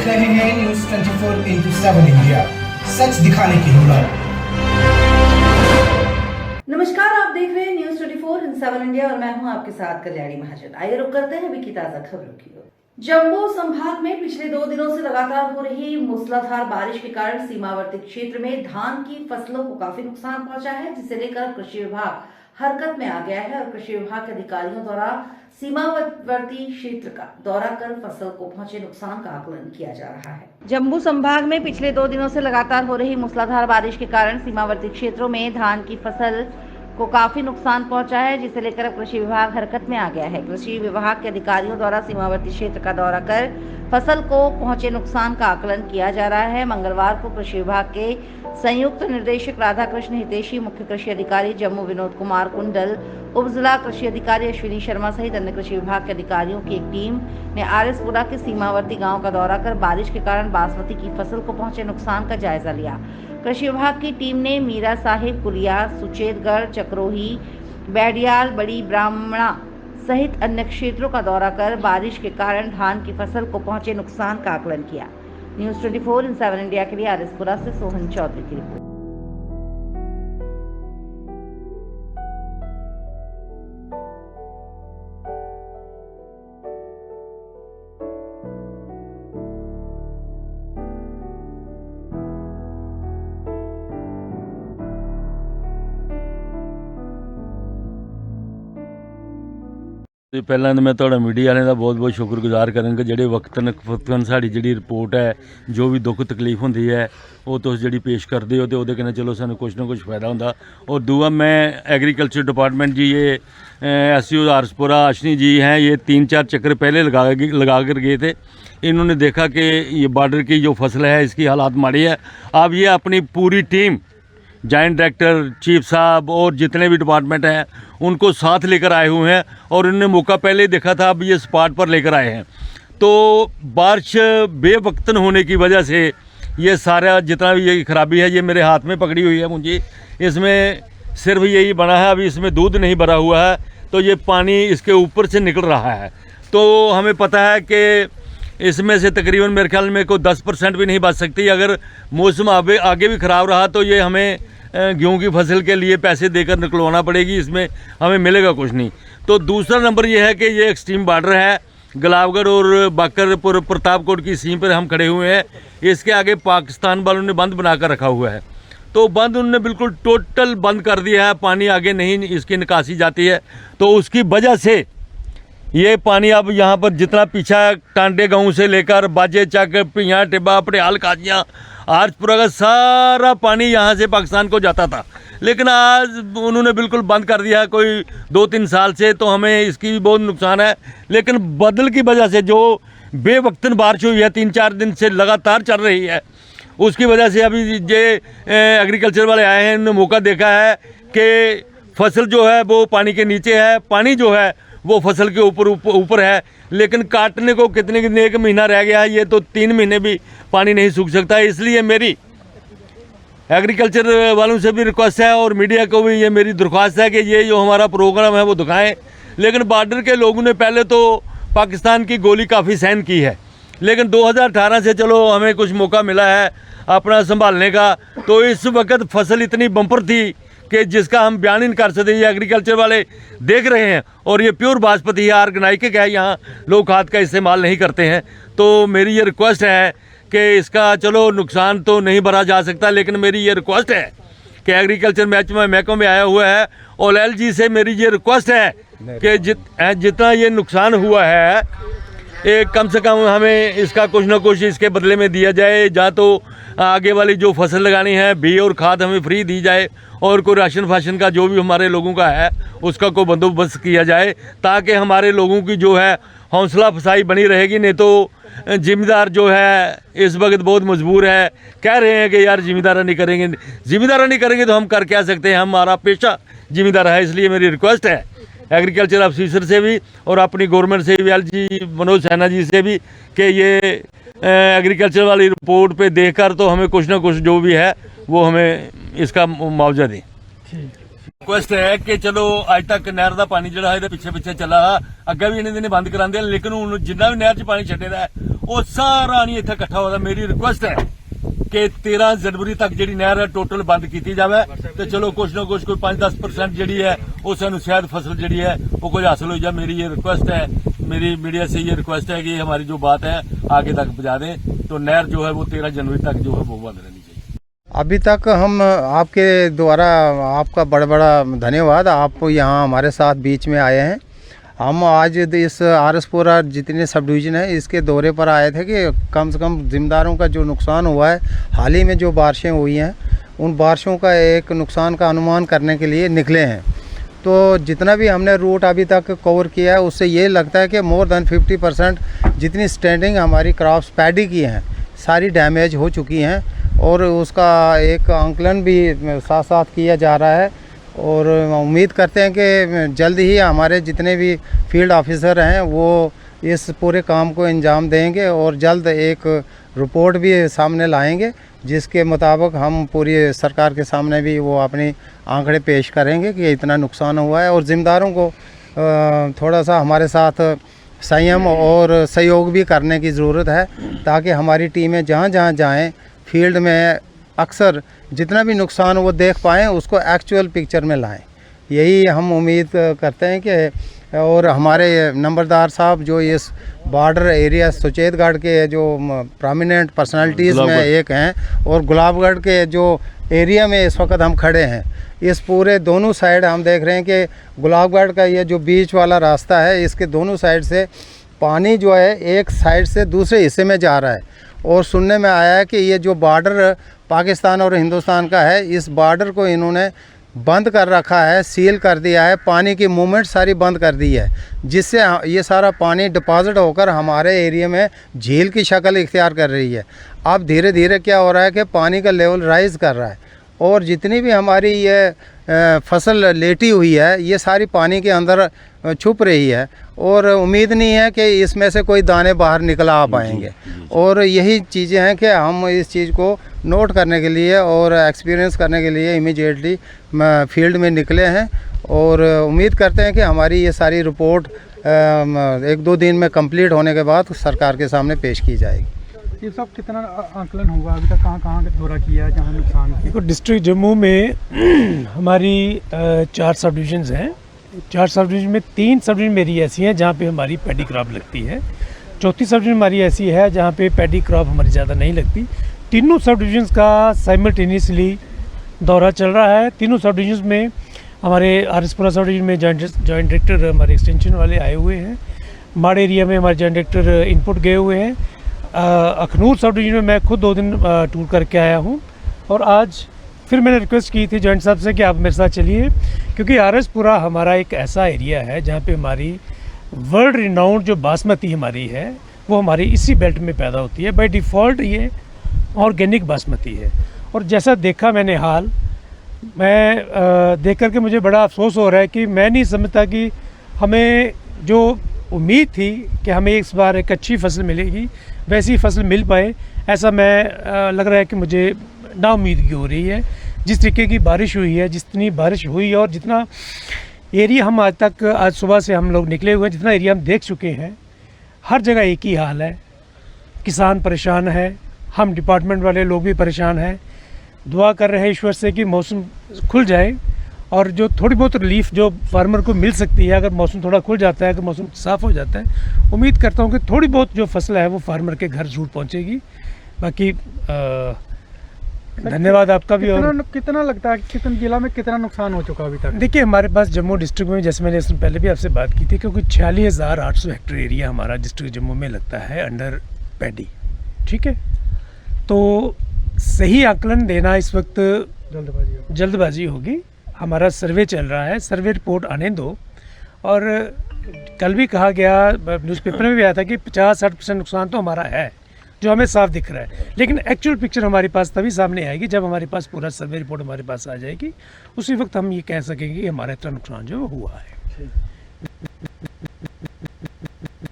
देख रहे हैं न्यूज 24/7 इंडिया, सच दिखाने की हिम्मत। नमस्कार, आप देख रहे हैं न्यूज 24/7 इंडिया और मैं हूं आपके साथ कल्याणी महाजन। आइए रुक करते हैं अभी की ताजा खबरों की ओर। जम्मू संभाग में पिछले 2 दिनों से लगातार हो रही मूसलाधार बारिश के कारण सीमावर्ती क्षेत्र में धान की फसलों को काफी नुकसान पहुंचा है, जिसे लेकर कृषि विभाग हरकत में आ गया है और कृषि विभाग के अधिकारियों द्वारा सीमावर्ती क्षेत्र का दौरा कर फसल को पहुंचे नुकसान का आकलन किया जा रहा है। जम्मू संभाग में पिछले 2 दिनों से लगातार हो रही मूसलाधार बारिश के कारण सीमावर्ती क्षेत्रों में धान की फसल को काफी नुकसान पहुंचा है, जिसे लेकर अब कृषि विभाग हरकत में आ गया है। कृषि विभाग के अधिकारियों द्वारा सीमावर्ती क्षेत्र का दौरा कर फसल को पहुंचे नुकसान का आकलन किया जा रहा है। मंगलवार को कृषि विभाग के संयुक्त निर्देशक राधाकृष्ण हितेशी, मुख्य कृषि अधिकारी जम्मू विनोद कुमार कुंडल, उप जिला कृषि अधिकारी अश्विनी शर्मा सहित अन्य कृषि विभाग के अधिकारियों की एक टीम ने आरएसपुरा के सीमावर्ती गांव का दौरा कर बारिश के कारण बासमती की फसल को पहुंचे नुकसान का जायजा लिया। कृषि विभाग की टीम ने मीरा साहिब, कुलिया, सुचेतगढ़, चक्रोही, बैडियाल, बड़ी ब्राह्मणा सहित अन्य क्षेत्रों का दौरा कर बारिश के कारण धान की फसल को पहुंचे नुकसान का आकलन किया। न्यूज 24/7 इंडिया के लिए आरएसपुरा से सोहन चौधरी की रिपोर्ट। ਪਹਿਲਾਂ ਤਾਂ ਮੈਂ ਤੁਹਾਡਾ ਮੀਡੀਆ ਵਾਲਿਆਂ ਦਾ ਬਹੁਤ-ਬਹੁਤ ਸ਼ੁਕਰਗੁਜ਼ਾਰ ਕਰਾਂਗਾ ਜਿਹੜੇ ਵਕਤਨ ਸਾਡੀ ਜਿਹੜੀ ਰਿਪੋਰਟ ਹੈ, ਜੋ ਵੀ ਦੁੱਖ ਤਕਲੀਫ ਹੁੰਦੀ ਹੈ ਉਹ ਤੁਸੀਂ ਜਿਹੜੀ ਪੇਸ਼ ਕਰਦੇ ਹੋ ਤੇ ਉਹਦੇ ਕਿਨੇ ਚਲੋ ਸਾਨੂੰ ਕੁਝ ਨਾ ਕੁਝ ਫਾਇਦਾ ਹੁੰਦਾ। और दूसरा मैं एग्रीकल्चर डिपार्टमेंट जी ये SCO आरएसपुरा अश्विनी जी हैं, ये 3-4 चक्कर पहले लगा कर गए थे। इन्होंने देखा कि ये बॉर्डर की जो फसल है इसकी हालात माड़ी है। अब ये अपनी पूरी टीम, जॉइंट डायरेक्टर, चीफ साहब और जितने भी डिपार्टमेंट हैं उनको साथ लेकर आए हुए हैं और इन्होंने मौका पहले ही देखा था, अब ये स्पॉट पर लेकर आए हैं। तो बारिश बेवक्तन होने की वजह से ये सारा जितना भी ये खराबी है ये मेरे हाथ में पकड़ी हुई है मुझे, इसमें सिर्फ यही बना है, अभी इसमें दूध नहीं भरा हुआ है तो ये पानी इसके ऊपर से निकल रहा है। तो हमें पता है कि इसमें से तकरीबन मेरे ख्याल में कोई 10% भी नहीं बच सकती। अगर मौसम आगे भी ख़राब रहा तो ये हमें गेहूं की फसल के लिए पैसे देकर निकलवाना पड़ेगी, इसमें हमें मिलेगा कुछ नहीं। तो दूसरा नंबर ये है कि ये एक्सट्रीम बॉर्डर है, गुलाबगढ़ और बाकरपुर प्रतापकोट की सीम पर हम खड़े हुए हैं। इसके आगे पाकिस्तान वालों ने बंद बनाकर रखा हुआ है, तो बंद उन्होंने बिल्कुल टोटल बंद कर दिया है, पानी आगे नहीं इसकी निकासी जाती है। तो उसकी वजह से ये पानी अब यहाँ पर जितना पीछा टांडे गांव से लेकर बाजे चक, पिया, टिब्बा, पटियाल, काजियाँ, आरएसपुरा का सारा पानी यहाँ से पाकिस्तान को जाता था, लेकिन आज उन्होंने बिल्कुल बंद कर दिया कोई 2-3 साल से। तो हमें इसकी भी बहुत नुकसान है। लेकिन बदल की वजह से जो बेवक्तन बारिश हुई है 3-4 दिन से लगातार चल रही है, उसकी वजह से अभी ये एग्रीकल्चर वाले आए हैं, इन्होंने मौका देखा है कि फसल जो है वो पानी के नीचे है, पानी जो है वो फसल के ऊपर है, लेकिन काटने को कितने 1 महीना रह गया है, ये तो 3 महीने भी पानी नहीं सूख सकता। इसलिए मेरी एग्रीकल्चर वालों से भी रिक्वेस्ट है और मीडिया को भी ये मेरी दरख्वास्त है कि ये जो हमारा प्रोग्राम है वो दिखाएं। लेकिन बॉर्डर के लोगों ने पहले तो पाकिस्तान की गोली काफ़ी सहन की है, लेकिन 2018 से चलो हमें कुछ मौका मिला है अपना संभालने का। तो इस वक्त फसल इतनी बम्पर थी कि जिसका हम बयान नहीं कर सकते। ये एग्रीकल्चर वाले देख रहे हैं और ये प्योर बासमती है, ऑर्गेनाइक है, यहाँ लोग खाद का इस्तेमाल नहीं करते हैं। तो मेरी ये रिक्वेस्ट है कि इसका चलो नुकसान तो नहीं भरा जा सकता, लेकिन मेरी ये रिक्वेस्ट है कि एग्रीकल्चर महकमे में आया हुआ है OLL जी से मेरी ये रिक्वेस्ट है कि जितना ये नुकसान हुआ है कम से कम हमें इसका कुछ ना कुछ इसके बदले में दिया जाए। या तो आगे वाली जो फसल लगानी है बीज और खाद हमें फ्री दी जाए, और कोई राशन फाशन का जो भी हमारे लोगों का है उसका कोई बंदोबस्त किया जाए, ताकि हमारे लोगों की जो है हौसला अफजाई बनी रहेगी। नहीं तो ज़िम्मेदार जो है इस वक्त बहुत मजबूर है, कह रहे हैं कि यार ज़िम्मेदारा नहीं करेंगे तो हम कर क्या सकते हैं, हमारा पेशा ज़िम्मेदार है। इसलिए मेरी रिक्वेस्ट है एग्रीकल्चर ऑफिसर से भी और अपनी गवर्नमेंट से भी, LG मनोज सिन्हा जी से भी, कि ये एग्रीकल्चर वाली रिपोर्ट पे देखकर तो हमें कुछ ना कुछ जो भी है वो हमें इसका मुआवजा दें। रिक्वेस्ट है कि चलो अज तक नहर का पानी जो पिछे पिछे चला, अगे भी इन्हें दिन बंद कराते हैं, लेकिन हूँ जिन्ना भी नहर च पानी छड्डे दा है ਉਹ ਸਾਰਾ ਨਹੀਂ ਇੱਥੇ ਇਕੱਠਾ ਹੋਦਾ। ਮੇਰੀ ਰਿਕੁਐਸਟ ਹੈ ਕਿ 13 जनवरी तक ਜਿਹੜੀ ਨਹਿਰ ਹੈ ਟੋਟਲ ਬੰਦ ਕੀਤੀ ਜਾਵੇ ਤੇ ਚਲੋ ਕੁਛ ਨਾ ਕੁਛ ਕੋਈ 5-10% ਜਿਹੜੀ ਹੈ ਉਹ ਸਾਨੂੰ ਸ਼ਾयद फसल ਜਿਹੜੀ है वो कुछ हासिल हो जाए। मेरी ये रिक्वेस्ट है, मेरी मीडिया से ये रिक्वेस्ट है कि हमारी जो बात है आगे तक पहुंचा दें। तो नहर जो है वो 13 जनवरी तक जो है वो बंद रहनी चाहिए। अभी तक हम आपके द्वारा आपका बड़ा धन्यवाद, आप यहाँ हमारे साथ बीच में आए हैं। हम आज इस आरएसपुरा जितने सब डिवीज़न है इसके दौरे पर आए थे कि कम से कम ज़िम्मेदारों का जो नुकसान हुआ है, हाल ही में जो बारिशें हुई हैं उन बारिशों का एक नुकसान का अनुमान करने के लिए निकले हैं। तो जितना भी हमने रूट अभी तक कवर किया है उससे ये लगता है कि मोर देन 50% जितनी स्टैंडिंग हमारी क्रॉप्स पैडी की हैं सारी डैमेज हो चुकी हैं और उसका एक आंकलन भी साथ साथ किया जा रहा है। और उम्मीद करते हैं कि जल्द ही हमारे जितने भी फील्ड ऑफिसर हैं वो इस पूरे काम को अंजाम देंगे और जल्द एक रिपोर्ट भी सामने लाएंगे जिसके मुताबिक हम पूरी सरकार के सामने भी वो अपनी आंकड़े पेश करेंगे कि इतना नुकसान हुआ है। और ज़िम्मेदारों को थोड़ा सा हमारे साथ संयम और सहयोग भी करने की ज़रूरत है ताकि हमारी टीमें जहाँ जहाँ जाएँ फील्ड में अक्सर जितना भी नुकसान वो देख पाएँ उसको एक्चुअल पिक्चर में लाएं। यही हम उम्मीद करते हैं कि और हमारे नंबरदार साहब जो इस बॉर्डर एरिया सुचेतगढ़ के जो प्रोमिनेंट पर्सनालिटीज़ में एक हैं और गुलाबगढ़ के जो एरिया में इस वक्त हम खड़े हैं इस पूरे दोनों साइड हम देख रहे हैं कि गुलाबगढ़ का ये जो बीच वाला रास्ता है इसके दोनों साइड से पानी जो है एक साइड से दूसरे हिस्से में जा रहा है। और सुनने में आया है कि ये जो बॉर्डर पाकिस्तान और हिंदुस्तान का है इस बॉर्डर को इन्होंने बंद कर रखा है, सील कर दिया है, पानी की मूवमेंट सारी बंद कर दी है जिससे ये सारा पानी डिपॉजिट होकर हमारे एरिया में झील की शक्ल इख्तियार कर रही है। अब धीरे धीरे क्या हो रहा है कि पानी का लेवल राइज़ कर रहा है और जितनी भी हमारी ये फसल लेटी हुई है ये सारी पानी के अंदर छुप रही है और उम्मीद नहीं है कि इसमें से कोई दाने बाहर निकल आ पाएंगे। और यही चीज़ें हैं कि हम इस चीज़ को नोट करने के लिए और एक्सपीरियंस करने के लिए इमीडिएटली फील्ड में निकले हैं और उम्मीद करते हैं कि हमारी ये सारी रिपोर्ट 1-2 दिन में कंप्लीट होने के बाद सरकार के सामने पेश की जाएगी। ये सब कितना आंकलन हुआ अभी तक, कहाँ दौरा किया जहाँ नुकसान किया? देखो डिस्ट्रिक्ट जम्मू में हमारी 4 सब डिविजन्स हैं। 4 सब डिवीजन में 3 सब डिवीजन मेरी ऐसी हैं जहाँ पे हमारी पैडी क्रॉप लगती है। चौथी सब डिवीजन हमारी ऐसी है जहाँ पे पैडी क्रॉप हमारी ज़्यादा नहीं लगती। तीनों सब डिविजन्स का साइमल्टेनियसली दौरा चल रहा है। तीनों सब डिविजन्स में हमारे आरएसपुरा सब डिवीजन में जॉइंट डायरेक्टर हमारे एक्सटेंशन वाले आए हुए हैं। माड़ एरिया में हमारे जॉइंट डायरेक्टर इनपुट गए हुए हैं। अखनूर सब डिवीजन में मैं खुद 2 दिन टूर करके आया हूँ और आज फिर मैंने रिक्वेस्ट की थी जॉइंट साहब से कि आप मेरे साथ चलिए क्योंकि आरएसपुरा हमारा एक ऐसा एरिया है जहाँ पे हमारी वर्ल्ड रिनाउंड जो बासमती हमारी है वो हमारी इसी बेल्ट में पैदा होती है। बाय डिफ़ॉल्ट ये ऑर्गेनिक बासमती है और जैसा देखा मैंने हाल मैं देख करके मुझे बड़ा अफसोस हो रहा है कि मैं नहीं समझता कि हमें जो उम्मीद थी कि हमें इस बार एक अच्छी फसल मिलेगी वैसी फसल मिल पाए ऐसा मैं लग रहा है कि मुझे नाउम्मीदगी हो रही है। जिस तरीके की बारिश हुई है, जितनी बारिश हुई और जितना एरिया हम आज सुबह से हम लोग निकले हुए हैं, जितना एरिया हम देख चुके हैं, हर जगह एक ही हाल है। किसान परेशान है, हम डिपार्टमेंट वाले लोग भी परेशान हैं। दुआ कर रहे हैं ईश्वर से कि मौसम खुल जाए और जो थोड़ी बहुत रिलीफ जो फार्मर को मिल सकती है अगर मौसम थोड़ा खुल जाता है, अगर मौसम साफ़ हो जाता है, उम्मीद करता हूँ कि थोड़ी बहुत जो फसल है वो फार्मर के घर ज़रूर पहुँचेगी। बाकी धन्यवाद आपका भी। और कितना लगता है कितने जिला में कितना नुकसान हो चुका अभी तक? देखिए हमारे पास जम्मू डिस्ट्रिक्ट में जैसे मैंने इसमें पहले भी आपसे बात की थी क्योंकि 46,800 हेक्टेयर एरिया हमारा डिस्ट्रिक्ट जम्मू में लगता है अंडर पैडी। ठीक है, तो सही आकलन देना इस वक्त जल्दबाजी होगी। हमारा सर्वे चल रहा है, सर्वे रिपोर्ट आने दो। और कल भी कहा गया, न्यूज़पेपर में भी आया था कि 50-60% नुकसान तो हमारा है जो हमें साफ दिख रहा है, लेकिन एक्चुअल पिक्चर हमारे पास तभी सामने आएगी जब हमारे पास पूरा सर्वे रिपोर्ट हमारे पास आ जाएगी। उसी वक्त हम ये कह सकेंगे कि हमारा इतना नुकसान जो हुआ है।